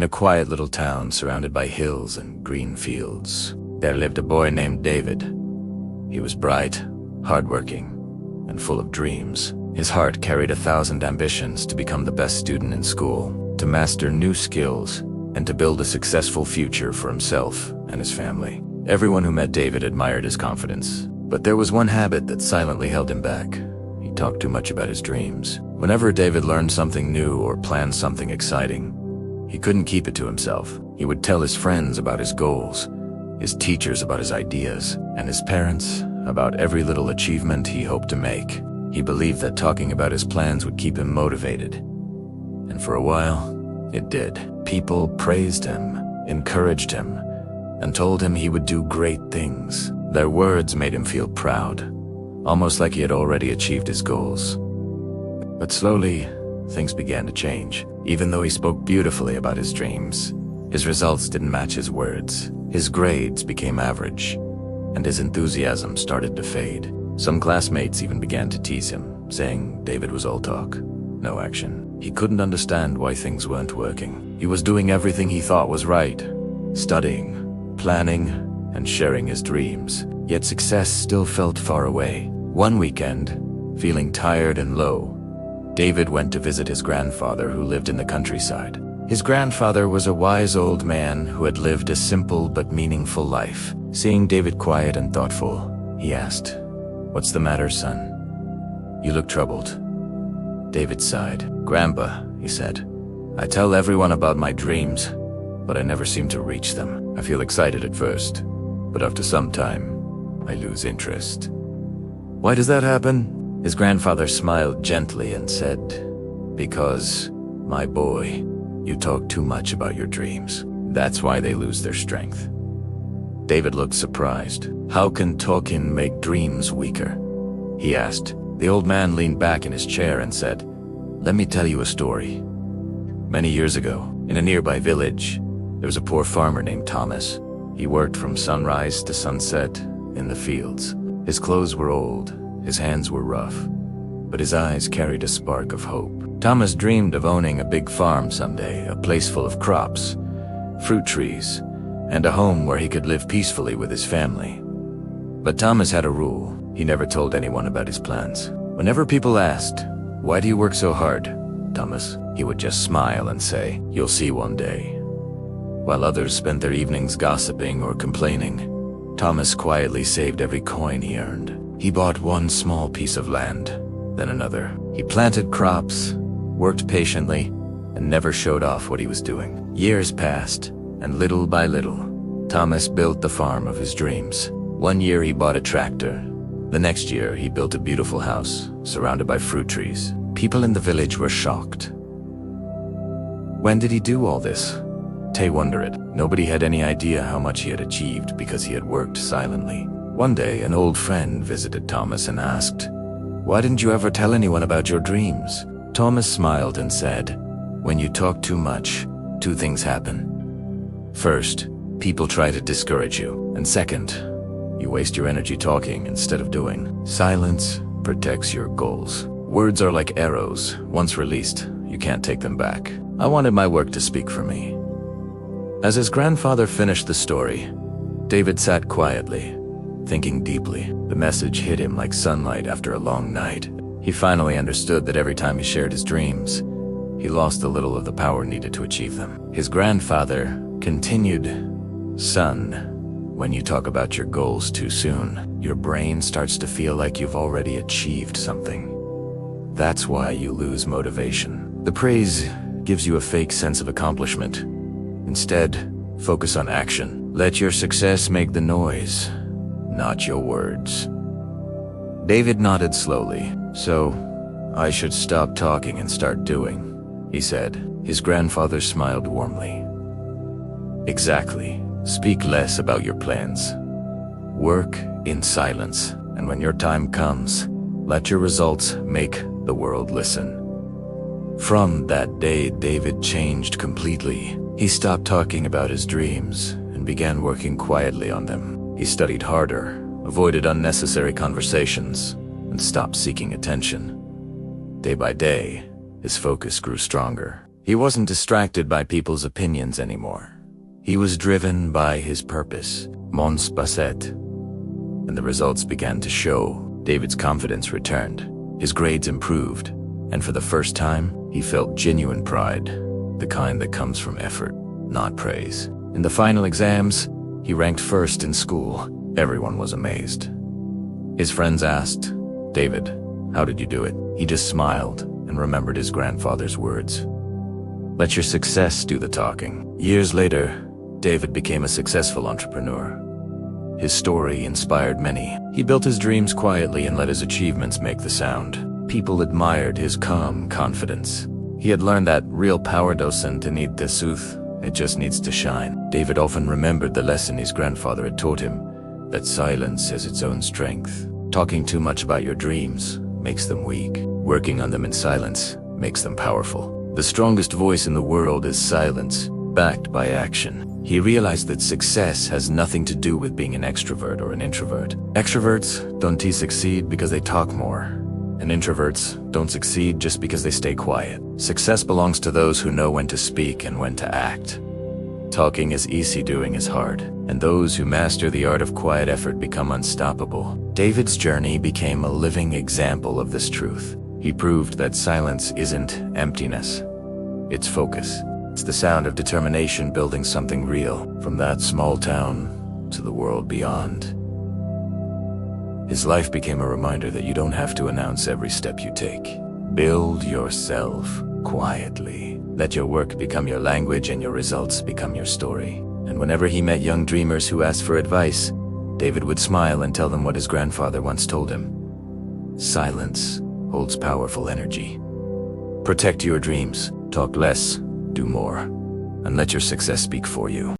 In a quiet little town surrounded by hills and green fields, there lived a boy named David. He was bright, hardworking, and full of dreams. His heart carried 1,000 ambitions to become the best student in school, to master new skills, and to build a successful future for himself and his family. Everyone who met David admired his confidence, but there was one habit that silently held him back. He talked too much about his dreams. Whenever David learned something new or planned something exciting, he couldn't keep it to himself. He would tell his friends about his goals, his teachers about his ideas, and his parents about every little achievement he hoped to make. He believed that talking about his plans would keep him motivated. And for a while, it did. People praised him, encouraged him, and told him he would do great things. Their words made him feel proud, almost like he had already achieved his goals. But slowly, things began to change. Even though he spoke beautifully about his dreams, his results didn't match his words. His grades became average, and his enthusiasm started to fade. Some classmates even began to tease him, saying David was all talk, no action. He couldn't understand why things weren't working. He was doing everything he thought was right, studying, planning, and sharing his dreams. Yet success still felt far away. One weekend, feeling tired and low, David went to visit his grandfather who lived in the countryside. His grandfather was a wise old man who had lived a simple but meaningful life. Seeing David quiet and thoughtful, he asked, "What's the matter, son? You look troubled." David sighed. "Grandpa," he said, "I tell everyone about my dreams, but I never seem to reach them. I feel excited at first, but after some time, I lose interest." "Why does that happen?" His grandfather smiled gently and said, "Because, my boy, you talk too much about your dreams. That's why they lose their strength." David looked surprised. "How can talking make dreams weaker?" he asked. The old man leaned back in his chair and said, "Let me tell you a story. Many years ago, in a nearby village, there was a poor farmer named Thomas. He worked from sunrise to sunset in the fields. His clothes were old, his hands were rough, but his eyes carried a spark of hope. Thomas dreamed of owning a big farm someday, a place full of crops, fruit trees, and a home where he could live peacefully with his family. But Thomas had a rule. He never told anyone about his plans. Whenever people asked, "Why do you work so hard, Thomas?" he would just smile and say, "You'll see one day." While others spent their evenings gossiping or complaining, Thomas quietly saved every coin he earned. He bought one small piece of land, then another. He planted crops, worked patiently, and never showed off what he was doing. Years passed, and little by little, Thomas built the farm of his dreams. One year he bought a tractor. The next year he built a beautiful house, surrounded by fruit trees. People in the village were shocked. When did he do all this? They wondered. Nobody had any idea how much he had achieved because he had worked silently. One day, an old friend visited Thomas and asked, "Why didn't you ever tell anyone about your dreams?" Thomas smiled and said, "When you talk too much, two things happen. First, people try to discourage you. And second, you waste your energy talking instead of doing. Silence protects your goals. Words are like arrows. Once released, you can't take them back. I wanted my work to speak for me." As his grandfather finished the story, David sat quietly, thinking deeply. The message hit him like sunlight after a long night. He finally understood that every time he shared his dreams, he lost a little of the power needed to achieve them. His grandfather continued, "Son, when you talk about your goals too soon, your brain starts to feel like you've already achieved something. That's why you lose motivation. The praise gives you a fake sense of accomplishment. Instead, focus on action. Let your success make the noise, not your words." David nodded slowly. "So, I should stop talking and start doing," he said. His grandfather smiled warmly. "Exactly. Speak less about your plans. Work in silence, and when your time comes, let your results make the world listen." From that day, David changed completely. He stopped talking about his dreams and began working quietly on them. He studied harder, avoided unnecessary conversations, and stopped seeking attention. Day by day, his focus grew stronger. He wasn't distracted by people's opinions anymore. He was driven by his purpose, Mons Basset. And the results began to show. David's confidence returned. His grades improved. And for the first time, he felt genuine pride, the kind that comes from effort, not praise. In the final exams, he ranked first in school. Everyone was amazed. His friends asked, "David, how did you do it?" He just smiled and remembered his grandfather's words. Let your success do the talking. Years later, David became a successful entrepreneur. His story inspired many. He built his dreams quietly and let his achievements make the sound. People admired his calm confidence. He had learned that real power doesn't need to soothe, it just needs to shine. David often remembered the lesson his grandfather had taught him, that silence has its own strength. Talking too much about your dreams makes them weak. Working on them in silence makes them powerful. The strongest voice in the world is silence, backed by action. He realized that success has nothing to do with being an extrovert or an introvert. Extroverts don't succeed because they talk more, and introverts don't succeed just because they stay quiet. Success belongs to those who know when to speak and when to act. Talking is easy, doing is hard, and those who master the art of quiet effort become unstoppable. David's journey became a living example of this truth. He proved that silence isn't emptiness, it's focus. It's the sound of determination building something real, from that small town to the world beyond. His life became a reminder that you don't have to announce every step you take. Build yourself quietly. Let your work become your language and your results become your story. And whenever he met young dreamers who asked for advice, David would smile and tell them what his grandfather once told him. Silence holds powerful energy. Protect your dreams, talk less, do more, and let your success speak for you.